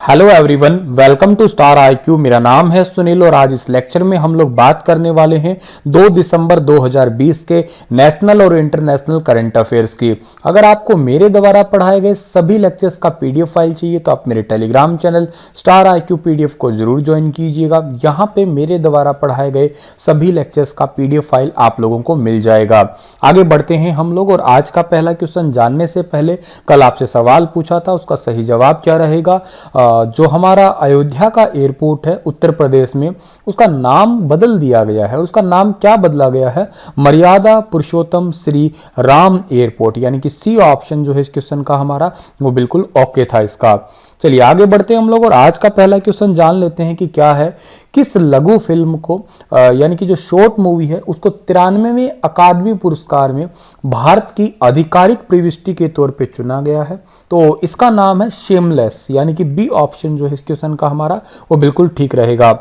Hello everyone, welcome to Star IQ. मेरा नाम है सुनील और आज इस लेक्चर में हम लोग बात करने वाले हैं 2 दिसंबर 2020 के नेशनल और इंटरनेशनल करंट अफेयर्स की। अगर आपको मेरे द्वारा पढ़ाए गए सभी लेक्चर्स का पीडीएफ फाइल चाहिए तो आप मेरे Telegram channel star IQ PDF को जरूर ज्वाइन कीजिएगा। यहाँ पे मेरे द्वारा पढ़ाए गए सभी लेक्चर्स का पीडीएफ फाइल आप लोगों को मिल जाएगा। आगे बढ़ते हैं हम लोग और आज का पहला क्वेश्चन जानने से पहले कल आपसे सवाल पूछा था, उसका सही जवाब क्या रहेगा। जो हमारा अयोध्या का एयरपोर्ट है उत्तर प्रदेश में, उसका नाम बदल दिया गया है। उसका नाम क्या बदला गया है? मर्यादा पुरुषोत्तम श्री राम एयरपोर्ट, यानी कि सी ऑप्शन जो है इस क्वेश्चन का हमारा वो बिल्कुल ओके था इसका। चलिए आगे बढ़ते हैं हम लोग और आज का पहला क्वेश्चन जान लेते हैं कि क्या है। किस लघु फिल्म को यानी कि जो शॉर्ट मूवी है उसको 93वें अकादमी पुरस्कार में भारत की आधिकारिक प्रविष्टि के तौर पे चुना गया है? तो इसका नाम है शेमलेस, यानी कि बी ऑप्शन जो है इस क्वेश्चन का हमारा वो बिल्कुल ठीक रहेगा।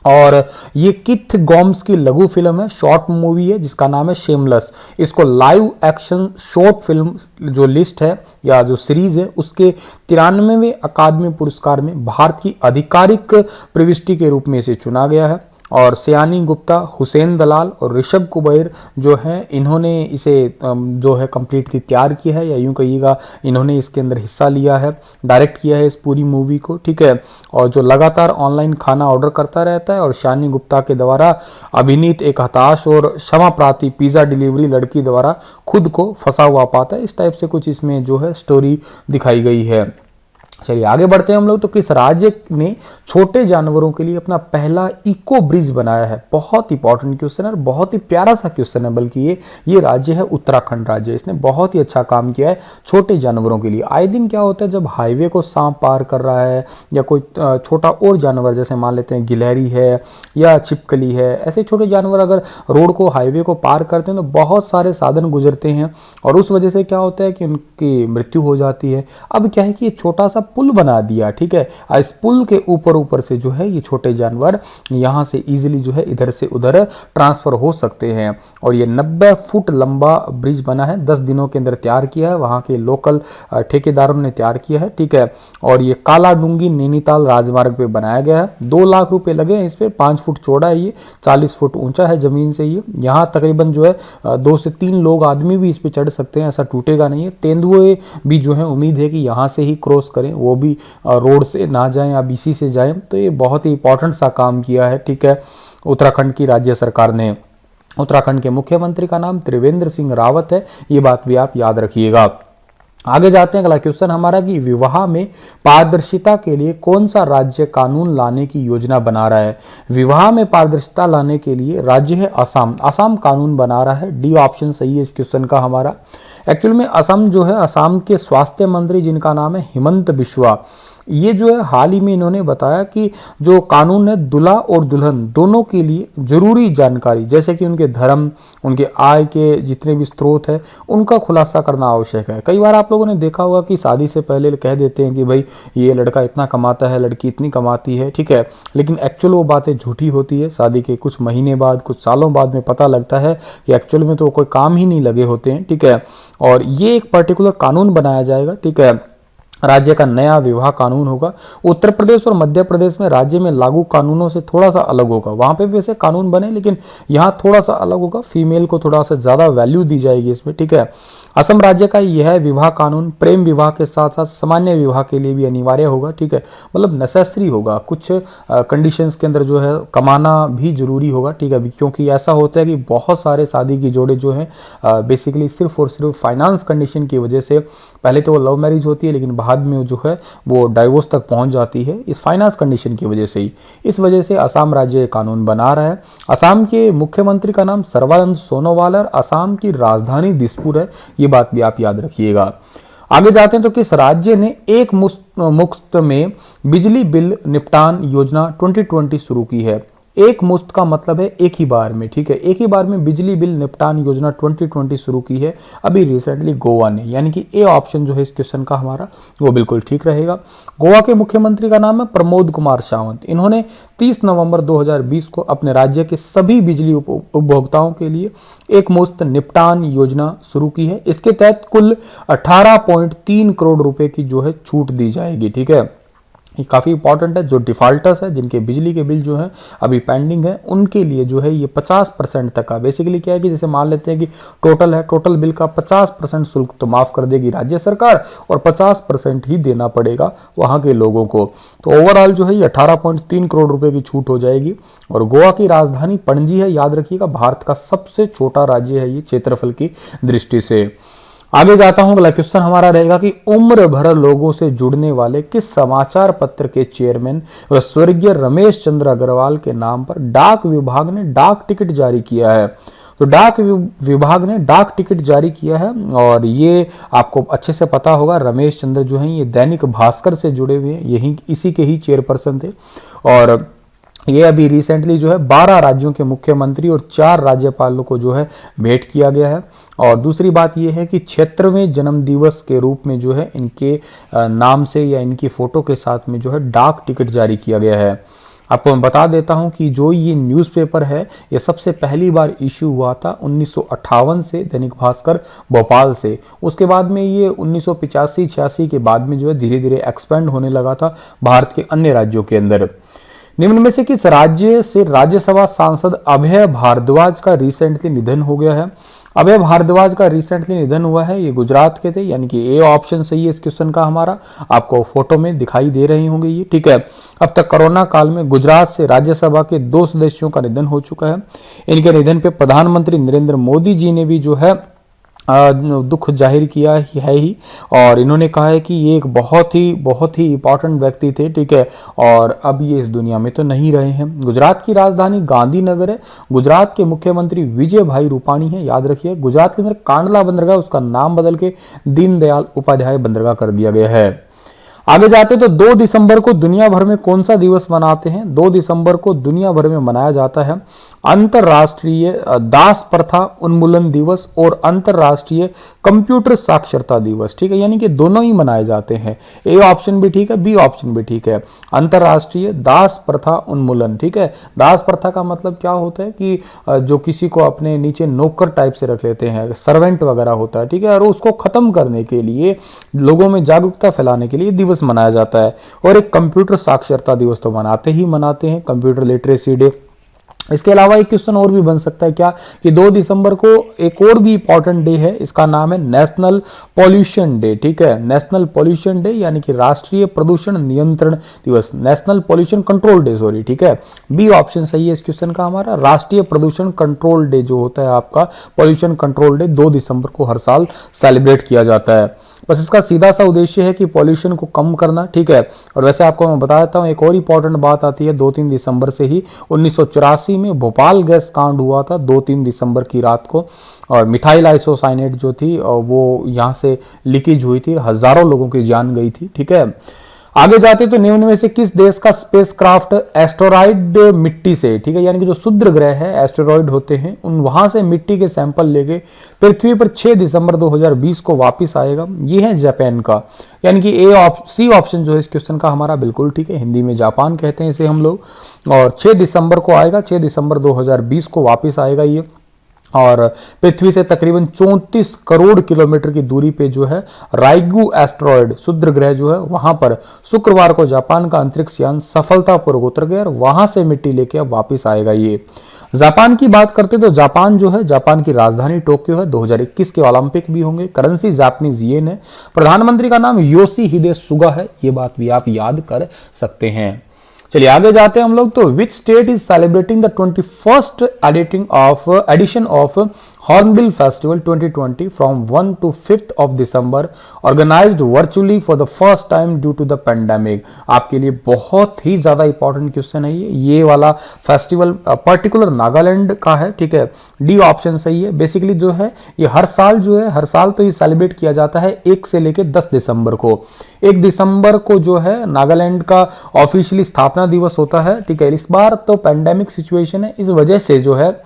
और ये किथ गॉम्स की लघु फिल्म है, शॉर्ट मूवी है जिसका नाम है शेमलेस। इसको लाइव एक्शन शॉर्ट फिल्म जो लिस्ट है या जो सीरीज है उसके 93वें अकादमी पुरस्कार में भारत की आधिकारिक प्रविष्टि के रूप में इसे चुना गया है। और सयानी गुप्ता, हुसैन दलाल और ऋषभ कुबैर जो हैं इन्होंने इसे जो है कंप्लीट की तैयार किया है, या यूं कहिएगा इन्होंने इसके अंदर हिस्सा लिया है, डायरेक्ट किया है इस पूरी मूवी को, ठीक है। और जो लगातार ऑनलाइन खाना ऑर्डर करता रहता है और सयानी गुप्ता के द्वारा अभिनीत एक हताश और क्षमा प्रार्थी पिज्जा डिलीवरी लड़की द्वारा खुद को फंसा हुआ पाता है, इस टाइप से कुछ इसमें जो है स्टोरी दिखाई गई है। चलिए आगे बढ़ते हैं हम लोग। तो किस राज्य ने छोटे जानवरों के लिए अपना पहला इको ब्रिज बनाया है? बहुत इंपॉर्टेंट क्वेश्चन है और बहुत ही प्यारा सा क्वेश्चन है, बल्कि ये राज्य है उत्तराखंड राज्य। इसने बहुत ही अच्छा काम किया है छोटे जानवरों के लिए। आए दिन क्या होता है जब हाईवे को सांप पार कर रहा है या कोई छोटा और जानवर, जैसे मान लेते हैं गिलहरी है या छिपकली है, ऐसे छोटे जानवर अगर रोड को हाईवे को पार करते हैं तो बहुत सारे साधन गुजरते हैं और उस वजह से क्या होता है कि उनकी मृत्यु हो जाती है। अब क्या है कि ये छोटा सा पुल बना दिया, ठीक है। इस पुल के ऊपर से जो है ये छोटे जानवर यहां से इजीली जो है इधर से उधर ट्रांसफर हो सकते हैं। और ये 90 फुट लंबा ब्रिज बना है, 10 दिनों के अंदर तैयार किया है, वहां के लोकल ठेकेदारों ने तैयार किया है, ठीक है। और ये काला डूंगी नैनीताल राजमार्ग पे बनाया गया है। 2 लाख रुपए लगे हैं इस पे। 5 फुट चौड़ा है ये, 40 फुट ऊंचा है जमीन से ये। यहाँ तकरीबन जो है 2 से 3 लोग आदमी भी इस पे चढ़ सकते हैं, ऐसा टूटेगा नहीं है। तेंदुए भी जो है उम्मीद है कि यहाँ से ही क्रॉस करें, वो भी रोड से ना जाएं या बीसी से जाएं। तो ये बहुत ही इंपॉर्टेंट सा काम किया है, ठीक है, उत्तराखंड की राज्य सरकार ने। उत्तराखंड के मुख्यमंत्री का नाम त्रिवेंद्र सिंह रावत है, ये बात भी आप याद रखिएगा। आगे जाते हैं, अगला क्वेश्चन हमारा कि विवाह में पारदर्शिता के लिए कौन सा राज्य कानून लाने की योजना बना रहा है? विवाह में पारदर्शिता लाने के लिए राज्य है असम। असम कानून बना रहा है, डी ऑप्शन सही है इस क्वेश्चन का हमारा। एक्चुअल में असम जो है, असम के स्वास्थ्य मंत्री जिनका नाम है हिमंत बिश्वा, ये जो है हाल ही में इन्होंने बताया कि जो कानून है दूल्हा और दुल्हन दोनों के लिए जरूरी जानकारी, जैसे कि उनके धर्म, उनके आय के जितने भी स्रोत है, उनका खुलासा करना आवश्यक है। कई बार आप लोगों ने देखा होगा कि शादी से पहले कह देते हैं कि भाई ये लड़का इतना कमाता है, लड़की इतनी कमाती है, ठीक है, लेकिन एक्चुअल वो बातें झूठी होती है। शादी के कुछ महीने बाद, कुछ सालों बाद में पता लगता है कि एक्चुअल में तो कोई काम ही नहीं लगे होते हैं, ठीक है। और ये एक पर्टिकुलर कानून बनाया जाएगा, ठीक है, राज्य का नया विवाह कानून होगा। उत्तर प्रदेश और मध्य प्रदेश में राज्य में लागू कानूनों से थोड़ा सा अलग होगा। वहां पे वैसे कानून बने लेकिन यहाँ थोड़ा सा अलग होगा, फीमेल को थोड़ा सा ज्यादा वैल्यू दी जाएगी इसमें, ठीक है। असम राज्य का यह विवाह कानून प्रेम विवाह के साथ साथ सामान्य विवाह के लिए भी अनिवार्य होगा, ठीक है, मतलब नेसेसरी होगा। कुछ कंडीशंस के अंदर जो है कमाना भी जरूरी होगा, ठीक है, क्योंकि ऐसा होता है कि बहुत सारे शादी की जोड़े जो हैं बेसिकली सिर्फ और सिर्फ फाइनेंस कंडीशन की वजह से, पहले तो वो लव मैरिज होती है लेकिन बाद में जो है वो डाइवोर्स तक पहुंच जाती है इस फाइनेंस कंडीशन की वजह से ही। इस वजह से असम राज्य कानून बना रहा है। असम के मुख्यमंत्री का नाम सर्बानंद सोनोवाल और असम की राजधानी दिसपुर है, ये बात भी आप याद रखिएगा। आगे जाते हैं तो किस राज्य ने एक मुश्त में बिजली बिल निपटान योजना 2020 शुरू की है? एक मुश्त का मतलब है एक ही बार में, ठीक है, एक ही बार में बिजली बिल निपटान योजना 2020 शुरू की है अभी रिसेंटली गोवा ने, यानी कि ए ऑप्शन जो है इस क्वेश्चन का हमारा वो बिल्कुल ठीक रहेगा। गोवा के मुख्यमंत्री का नाम है प्रमोद कुमार सावंत। इन्होंने 30 नवंबर 2020 को अपने राज्य के सभी बिजली उपभोक्ताओं के लिए एक मुश्त निपटान योजना शुरू की है। इसके तहत कुल 18.3 करोड़ रुपए की जो है छूट दी जाएगी, ठीक है। ये काफ़ी इंपॉर्टेंट है। जो डिफॉल्टर्स है, जिनके बिजली के बिल जो है अभी पेंडिंग है, उनके लिए जो है ये 50% तक का, बेसिकली क्या है कि जैसे मान लेते हैं कि टोटल है, टोटल बिल का 50% शुल्क तो माफ कर देगी राज्य सरकार और 50% ही देना पड़ेगा वहाँ के लोगों को। तो ओवरऑल जो है ये 18.3 करोड़ रुपए की छूट हो जाएगी। और गोवा की राजधानी पणजी है, याद रखिएगा, भारत का सबसे छोटा राज्य है ये क्षेत्रफल की दृष्टि से। आगे जाता हूं, अगला क्वेश्चन हमारा रहेगा कि उम्र भर लोगों से जुड़ने वाले किस समाचार पत्र के चेयरमैन व स्वर्गीय रमेश चंद्र अग्रवाल के नाम पर डाक विभाग ने डाक टिकट जारी किया है। तो डाक विभाग ने डाक टिकट जारी किया है और ये आपको अच्छे से पता होगा, रमेश चंद्र जो हैं ये दैनिक भास्कर से जुड़े हुए हैं, यही इसी के ही चेयरपर्सन थे। और ये अभी रिसेंटली जो है 12 राज्यों के मुख्यमंत्री और 4 राज्यपालों को जो है भेंट किया गया है। और दूसरी बात ये है कि 76वें जन्म दिवस के रूप में जो है इनके नाम से या इनकी फोटो के साथ में जो है डाक टिकट जारी किया गया है। आपको मैं बता देता हूं कि जो ये न्यूज़पेपर है ये सबसे पहली बार इशू हुआ था 1958 से, दैनिक भास्कर भोपाल से। उसके बाद में ये 1985-86 के बाद में जो है धीरे धीरे एक्सपेंड होने लगा था भारत के अन्य राज्यों के अंदर। निम्न में से किस राज्य से राज्यसभा सांसद अभय भारद्वाज का रिसेंटली निधन हो गया है? अभय भारद्वाज का रिसेंटली निधन हुआ है, ये गुजरात के थे, यानी कि ए ऑप्शन सही है इस क्वेश्चन का हमारा। आपको फोटो में दिखाई दे रही होंगे ये, ठीक है। अब तक कोरोना काल में गुजरात से राज्यसभा के 2 सदस्यों का निधन हो चुका है। इनके निधन पे प्रधानमंत्री नरेंद्र मोदी जी ने भी जो है दुख जाहिर किया है ही। और इन्होंने कहा है कि ये एक बहुत ही इंपॉर्टेंट व्यक्ति थे, ठीक है, और अब ये इस दुनिया में तो नहीं रहे हैं। गुजरात की राजधानी गांधीनगर है। गुजरात के मुख्यमंत्री विजय भाई रूपाणी है, याद रखिए। गुजरात के अंदर कांडला बंदरगाह, उसका नाम बदल के दीनदयाल उपाध्याय बंदरगाह कर दिया गया है। आगे जाते तो 2 दिसंबर को दुनिया भर में कौन सा दिवस मनाते हैं? 2 दिसंबर को दुनिया भर में मनाया जाता है अंतरराष्ट्रीय दास प्रथा उन्मूलन दिवस और अंतरराष्ट्रीय कंप्यूटर साक्षरता दिवस, ठीक है, यानी कि दोनों ही मनाए जाते हैं। ए ऑप्शन भी ठीक है, बी ऑप्शन भी ठीक है। अंतरराष्ट्रीय दास प्रथा उन्मूलन, ठीक है। दास प्रथा का मतलब क्या होता है कि जो किसी को अपने नीचे नौकर टाइप से रख लेते हैं, सर्वेंट वगैरह होता है, ठीक है, और उसको खत्म करने के लिए, लोगों में जागरूकता फैलाने के लिए दिवस मनाया जाता है। और एक कंप्यूटर साक्षरता दिवस तो मनाते हैं, कंप्यूटर लिटरेसी डे। इसके अलावा एक क्वेश्चन और भी बन सकता है क्या कि 2 दिसंबर को एक और भी इंपॉर्टेंट डे है, इसका नाम है नेशनल पॉल्यूशन डे, ठीक है। नेशनल पॉल्यूशन डे यानी कि राष्ट्रीय प्रदूषण नियंत्रण दिवस, national pollution control day, sorry, ठीक है। बी ऑप्शन सही है इस क्वेश्चन का हमारा। राष्ट्रीय प्रदूषण कंट्रोल डे जो होता है आपका, पॉल्यूशन कंट्रोल डे 2 दिसंबर को हर साल सेलिब्रेट किया जाता है। बस इसका सीधा सा उद्देश्य है कि पॉल्यूशन को कम करना, ठीक है। और वैसे आपको मैं बता देता हूँ एक और इंपॉर्टेंट बात आती है, 2-3 दिसंबर से ही 1984 में भोपाल गैस कांड हुआ था 2-3 दिसंबर की रात को। और मिथाइल आइसोसाइनेट जो थी वो यहाँ से लीकेज हुई थी, हजारों लोगों की जान गई थी, ठीक है। आगे जाते तो निम्न में से किस देश का स्पेसक्राफ्ट एस्टेरॉइड मिट्टी से, ठीक है, यानी कि जो क्षुद्र ग्रह है, एस्टेरॉइड होते हैं, उन वहां से मिट्टी के सैंपल लेके पृथ्वी पर 6 दिसंबर 2020 को वापस आएगा? ये है जापान का, यानी कि सी ऑप्शन जो है इस क्वेश्चन का हमारा बिल्कुल ठीक है। हिंदी में जापान कहते हैं इसे हम लोग। और 6 दिसंबर को आएगा, 6 दिसंबर 2020 को वापस आएगा ये। और पृथ्वी से तकरीबन 34 करोड़ किलोमीटर की दूरी पे जो है राइगू एस्टेरॉयड क्षुद्र ग्रह जो है वहां पर शुक्रवार को जापान का अंतरिक्ष यान सफलतापूर्वक उतर गया और वहां से मिट्टी लेके अब वापस आएगा ये। जापान की बात करते तो जापान जो है, जापान की राजधानी टोक्यो है। 2021 के ओलंपिक भी होंगे। करेंसी जापानीज येन है। प्रधानमंत्री का नाम योशिहिदे सुगा है, ये बात भी आप याद कर सकते हैं। चलिए आगे जाते हैं हम लोग। तो which state is celebrating the 21st edition of Hornbill Festival 2020 from 1 to 5th of December, organised virtually for the first time due to the pandemic. आपके लिए बहुत ही ज्यादा इंपॉर्टेंट क्वेश्चन है ये वाला फेस्टिवल पर्टिकुलर नागालैंड का है, ठीक है। डी ऑप्शन सही है। बेसिकली जो है ये हर साल तो ये सेलिब्रेट किया जाता है 1 से लेकर 10 दिसंबर को। 1 दिसंबर को जो है नागालैंड का ऑफिशियली स्थापना दिवस होता है, ठीक है। इस बार तो पेंडेमिक सिचुएशन है, इस वजह से जो है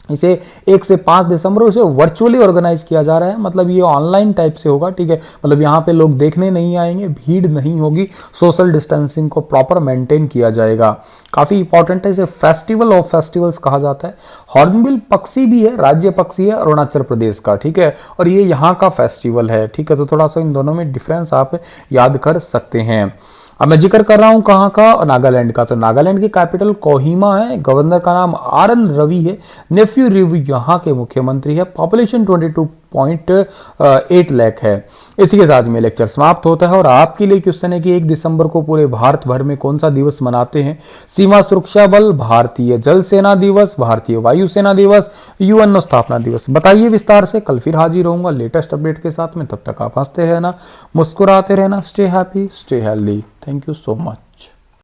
इसे 1 से 5 दिसंबर उसे वर्चुअली ऑर्गेनाइज किया जा रहा है। मतलब ये ऑनलाइन टाइप से होगा, ठीक है। मतलब यहाँ पे लोग देखने नहीं आएंगे, भीड़ नहीं होगी, सोशल डिस्टेंसिंग को प्रॉपर मेंटेन किया जाएगा। काफी इंपॉर्टेंट है, इसे फेस्टिवल ऑफ फेस्टिवल्स कहा जाता है। हॉर्नबिल पक्षी भी है, राज्य पक्षी है अरुणाचल प्रदेश का, ठीक है, और ये यहाँ का फेस्टिवल है, ठीक है। तो थोड़ा सा इन दोनों में डिफरेंस आप याद कर सकते हैं। अब मैं जिक्र कर रहा हूं कहां का, नागालैंड का। तो नागालैंड की कैपिटल कोहिमा है, गवर्नर का नाम आरएन रवि है, नेफ्यू रिव यहां के मुख्यमंत्री है, पॉपुलेशन 22.8 लाख है। इसी के साथ में लेक्चर समाप्त होता है और आपके लिए क्वेश्चन है कि 1 दिसंबर को पूरे भारत भर में कौन सा दिवस मनाते हैं? सीमा सुरक्षा बल, भारतीय जल सेना दिवस, भारतीय वायुसेना दिवस, यूएनओ स्थापना दिवस। बताइए विस्तार से। कल फिर हाजिर होऊंगा लेटेस्ट अपडेट के साथ में। तब तक आप हंसते रहना, मुस्कुराते रहना। Stay happy, stay healthy. Thank you so much.